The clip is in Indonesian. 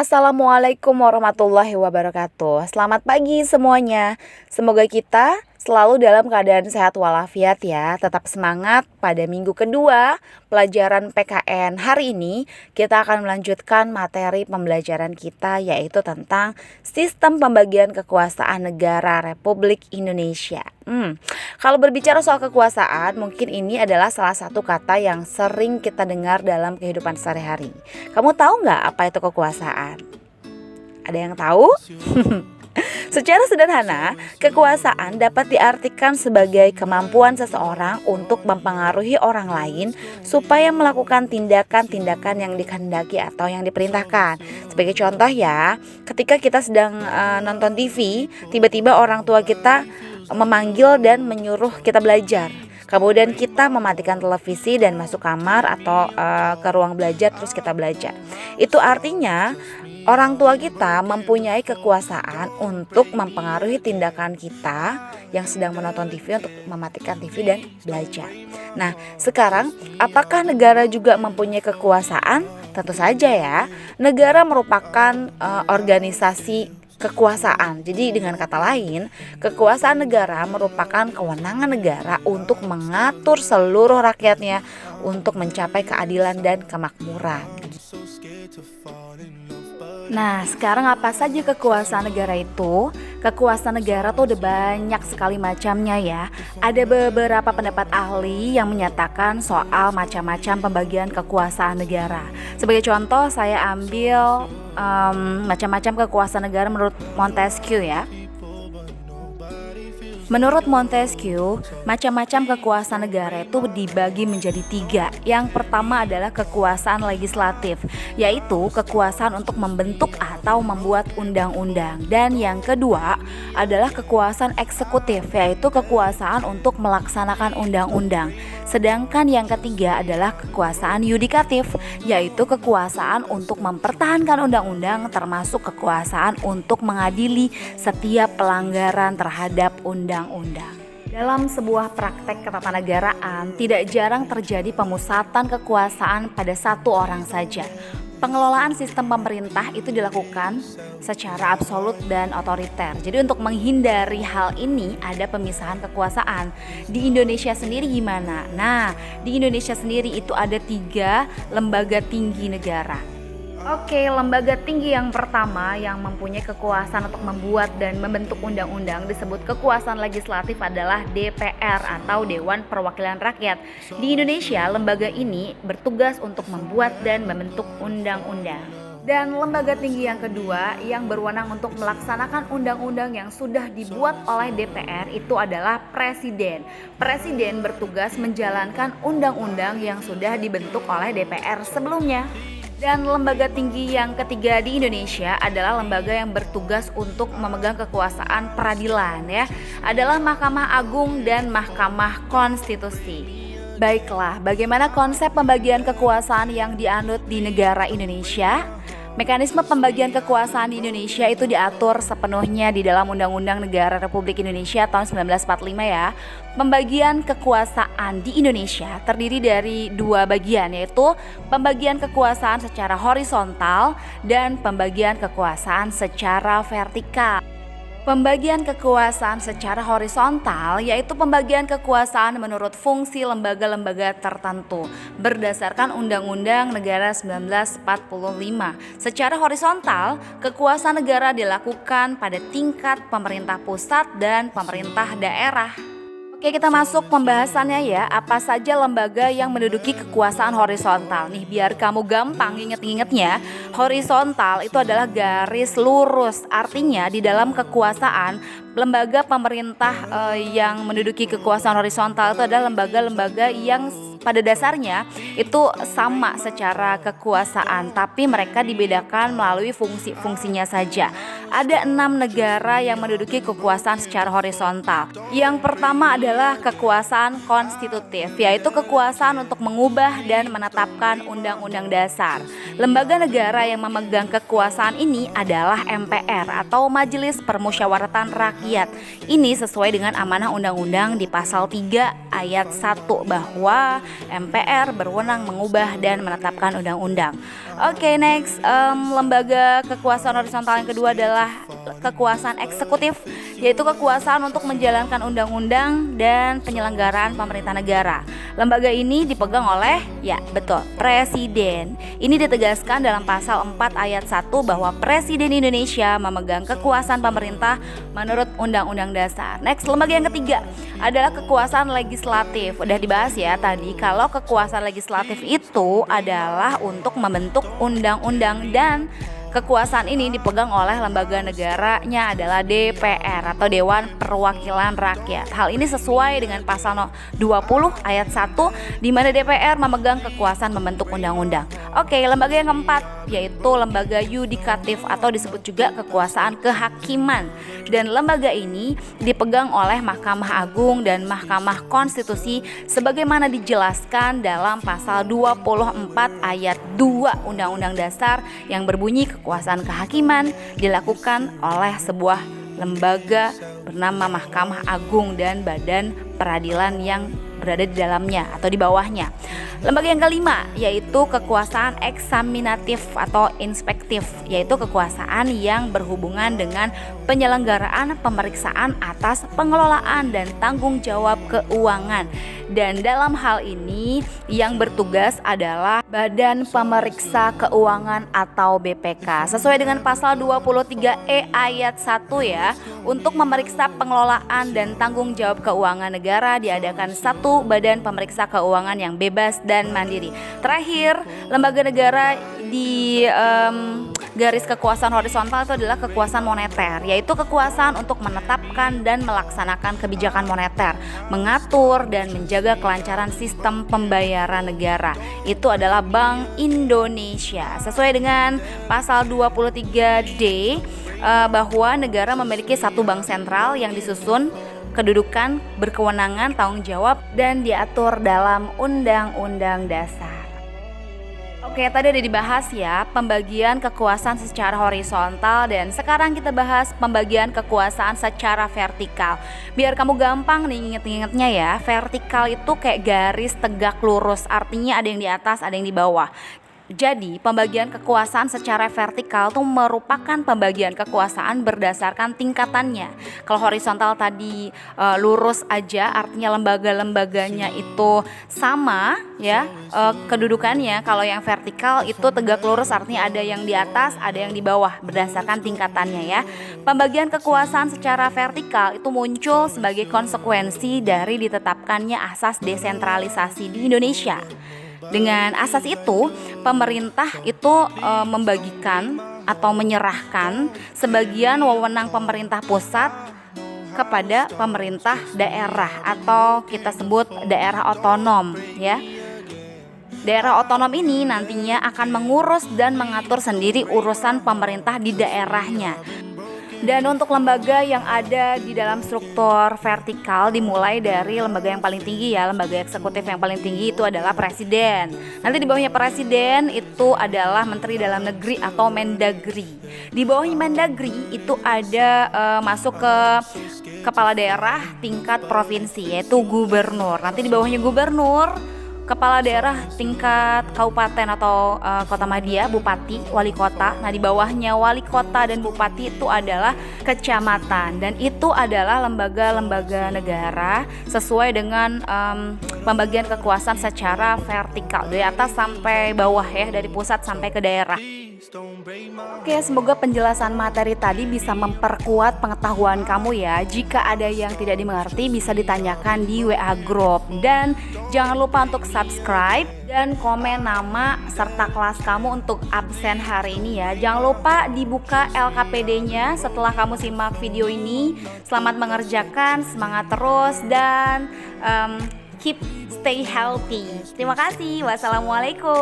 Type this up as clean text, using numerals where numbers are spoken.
Assalamualaikum warahmatullahi wabarakatuh. Selamat pagi semuanya. Semoga kita selalu dalam keadaan sehat walafiat ya. Tetap semangat pada minggu kedua pelajaran PKN. Hari ini kita akan melanjutkan materi pembelajaran kita, yaitu tentang sistem pembagian kekuasaan negara Republik Indonesia. Kalau berbicara soal kekuasaan, mungkin ini adalah salah satu kata yang sering kita dengar dalam kehidupan sehari-hari. Kamu tahu nggak apa itu kekuasaan? Ada yang tahu? Secara sederhana, kekuasaan dapat diartikan sebagai kemampuan seseorang untuk mempengaruhi orang lain supaya melakukan tindakan-tindakan yang dikehendaki atau yang diperintahkan. Sebagai contoh ya, ketika kita sedang nonton TV, tiba-tiba orang tua kita memanggil dan menyuruh kita belajar. Kemudian kita mematikan televisi dan masuk kamar atau ke ruang belajar terus kita belajar. Itu artinya orang tua kita mempunyai kekuasaan untuk mempengaruhi tindakan kita yang sedang menonton TV untuk mematikan TV dan belajar. Nah, sekarang apakah negara juga mempunyai kekuasaan? Tentu saja ya. Negara merupakan organisasi kekuasaan. Jadi dengan kata lain, kekuasaan negara merupakan kewenangan negara untuk mengatur seluruh rakyatnya untuk mencapai keadilan dan kemakmuran. Nah, sekarang apa saja kekuasaan negara itu? Kekuasaan negara tuh udah banyak sekali macamnya ya. Ada beberapa pendapat ahli yang menyatakan soal macam-macam pembagian kekuasaan negara. Sebagai contoh, saya ambil macam-macam kekuasaan negara menurut Montesquieu ya. Menurut Montesquieu, macam-macam kekuasaan negara itu dibagi menjadi 3. Yang pertama adalah kekuasaan legislatif, yaitu kekuasaan untuk membentuk atau membuat undang-undang. Dan yang kedua adalah kekuasaan eksekutif, yaitu kekuasaan untuk melaksanakan undang-undang. Sedangkan yang ketiga adalah kekuasaan yudikatif, yaitu kekuasaan untuk mempertahankan undang-undang, termasuk kekuasaan untuk mengadili setiap pelanggaran terhadap undang-undang. Dalam sebuah praktek ketatanegaraan, tidak jarang terjadi pemusatan kekuasaan pada satu orang saja. Pengelolaan sistem pemerintah itu dilakukan secara absolut dan otoriter. Jadi untuk menghindari hal ini ada pemisahan kekuasaan. Di Indonesia sendiri gimana? Nah, di Indonesia sendiri itu ada 3 lembaga tinggi negara. Oke, lembaga tinggi yang pertama yang mempunyai kekuasaan untuk membuat dan membentuk undang-undang disebut kekuasaan legislatif adalah DPR atau Dewan Perwakilan Rakyat. Di Indonesia, lembaga ini bertugas untuk membuat dan membentuk undang-undang. Dan lembaga tinggi yang kedua yang berwenang untuk melaksanakan undang-undang yang sudah dibuat oleh DPR itu adalah Presiden. Presiden bertugas menjalankan undang-undang yang sudah dibentuk oleh DPR sebelumnya. Dan lembaga tinggi yang ketiga di Indonesia adalah lembaga yang bertugas untuk memegang kekuasaan peradilan ya, adalah Mahkamah Agung dan Mahkamah Konstitusi. Baiklah, bagaimana konsep pembagian kekuasaan yang dianut di negara Indonesia? Mekanisme pembagian kekuasaan di Indonesia itu diatur sepenuhnya di dalam Undang-Undang Negara Republik Indonesia tahun 1945 ya. Pembagian kekuasaan di Indonesia terdiri dari 2 bagian, yaitu pembagian kekuasaan secara horizontal dan pembagian kekuasaan secara vertikal. Pembagian kekuasaan secara horizontal yaitu pembagian kekuasaan menurut fungsi lembaga-lembaga tertentu berdasarkan Undang-Undang Negara 1945. Secara horizontal, kekuasaan negara dilakukan pada tingkat pemerintah pusat dan pemerintah daerah. Oke, kita masuk pembahasannya ya. Apa saja lembaga yang menduduki kekuasaan horizontal? Nih, biar kamu gampang inget-ingetnya, horizontal itu adalah garis lurus. Artinya di dalam kekuasaan, lembaga pemerintah yang menduduki kekuasaan horizontal itu adalah lembaga-lembaga yang pada dasarnya itu sama secara kekuasaan, tapi mereka dibedakan melalui fungsi-fungsinya saja. Ada 6 negara yang menduduki kekuasaan secara horizontal. Yang pertama adalah kekuasaan konstitutif, yaitu kekuasaan untuk mengubah dan menetapkan undang-undang dasar. Lembaga negara yang memegang kekuasaan ini adalah MPR atau Majelis Permusyawaratan Rakyat. Ini sesuai dengan amanah undang-undang di pasal 3 ayat 1 bahwa MPR berwenang mengubah dan menetapkan undang-undang. Oke, next, lembaga kekuasaan horizontal yang kedua adalah kekuasaan eksekutif, yaitu kekuasaan untuk menjalankan undang-undang dan penyelenggaraan pemerintah negara. Lembaga ini dipegang oleh, ya betul, Presiden. Ini ditegaskan dalam pasal 4 ayat 1 bahwa Presiden Indonesia memegang kekuasaan pemerintah menurut Undang-Undang Dasar. Next, lembaga yang ketiga adalah kekuasaan legislatif. Udah dibahas ya tadi, kalau kekuasaan legislatif itu adalah untuk membentuk undang-undang, dan kekuasaan ini dipegang oleh lembaga negaranya adalah DPR atau Dewan Perwakilan Rakyat. Hal ini sesuai dengan pasal 20 ayat 1 di mana DPR memegang kekuasaan membentuk undang-undang. Oke, lembaga yang keempat yaitu lembaga yudikatif atau disebut juga kekuasaan kehakiman. Dan lembaga ini dipegang oleh Mahkamah Agung dan Mahkamah Konstitusi sebagaimana dijelaskan dalam pasal 24 ayat 2 Undang-Undang Dasar yang berbunyi kekuasaan kehakiman dilakukan oleh sebuah lembaga bernama Mahkamah Agung dan badan peradilan yang berada di dalamnya atau di bawahnya. Lembaga yang kelima yaitu kekuasaan eksaminatif atau inspektif, yaitu kekuasaan yang berhubungan dengan penyelenggaraan pemeriksaan atas pengelolaan dan tanggung jawab keuangan. Dan dalam hal ini yang bertugas adalah Badan Pemeriksa Keuangan atau BPK. Sesuai dengan pasal 23E ayat 1 ya, untuk memeriksa pengelolaan dan tanggung jawab keuangan negara diadakan satu Badan Pemeriksa Keuangan yang bebas dan mandiri. Terakhir, lembaga negara di garis kekuasaan horizontal itu adalah kekuasaan moneter, yaitu kekuasaan untuk menetapkan dan melaksanakan kebijakan moneter, mengatur dan menjaga kelancaran sistem pembayaran negara. Itu adalah Bank Indonesia. Sesuai dengan pasal 23D bahwa negara memiliki satu bank sentral yang disusun kedudukan, berkewenangan, tanggung jawab, dan diatur dalam Undang-Undang Dasar. Oke, tadi udah dibahas ya pembagian kekuasaan secara horizontal, dan sekarang kita bahas pembagian kekuasaan secara vertikal. Biar kamu gampang nih inget-ingetnya ya, vertikal itu kayak garis tegak lurus, artinya ada yang di atas, ada yang di bawah. Jadi pembagian kekuasaan secara vertikal itu merupakan pembagian kekuasaan berdasarkan tingkatannya. Kalau horizontal tadi lurus aja, artinya lembaga-lembaganya itu sama ya kedudukannya. Kalau yang vertikal itu tegak lurus, artinya ada yang di atas, ada yang di bawah berdasarkan tingkatannya ya. Pembagian kekuasaan secara vertikal itu muncul sebagai konsekuensi dari ditetapkannya asas desentralisasi di Indonesia. Dengan asas itu, pemerintah itu membagikan atau menyerahkan sebagian wewenang pemerintah pusat kepada pemerintah daerah atau kita sebut daerah otonom ya. Daerah otonom ini nantinya akan mengurus dan mengatur sendiri urusan pemerintah di daerahnya. Dan untuk lembaga yang ada di dalam struktur vertikal dimulai dari lembaga yang paling tinggi ya, lembaga eksekutif yang paling tinggi itu adalah presiden. Nanti di bawahnya presiden itu adalah menteri dalam negeri atau Mendagri. Di bawahnya Mendagri itu ada masuk ke kepala daerah tingkat provinsi yaitu gubernur. Nanti di bawahnya gubernur, kepala daerah tingkat kabupaten atau kota madya, bupati, wali kota. Nah di bawahnya wali kota dan bupati itu adalah kecamatan, dan itu adalah lembaga-lembaga negara sesuai dengan pembagian kekuasaan secara vertikal dari atas sampai bawah ya, dari pusat sampai ke daerah. Oke, semoga penjelasan materi tadi bisa memperkuat pengetahuan kamu ya. Jika ada yang tidak dimengerti bisa ditanyakan di WA Group. Dan jangan lupa untuk subscribe dan komen nama serta kelas kamu untuk absen hari ini ya. Jangan lupa dibuka LKPD-nya setelah kamu simak video ini. Selamat mengerjakan, semangat terus, dan keep stay healthy. Terima kasih. Wassalamualaikum.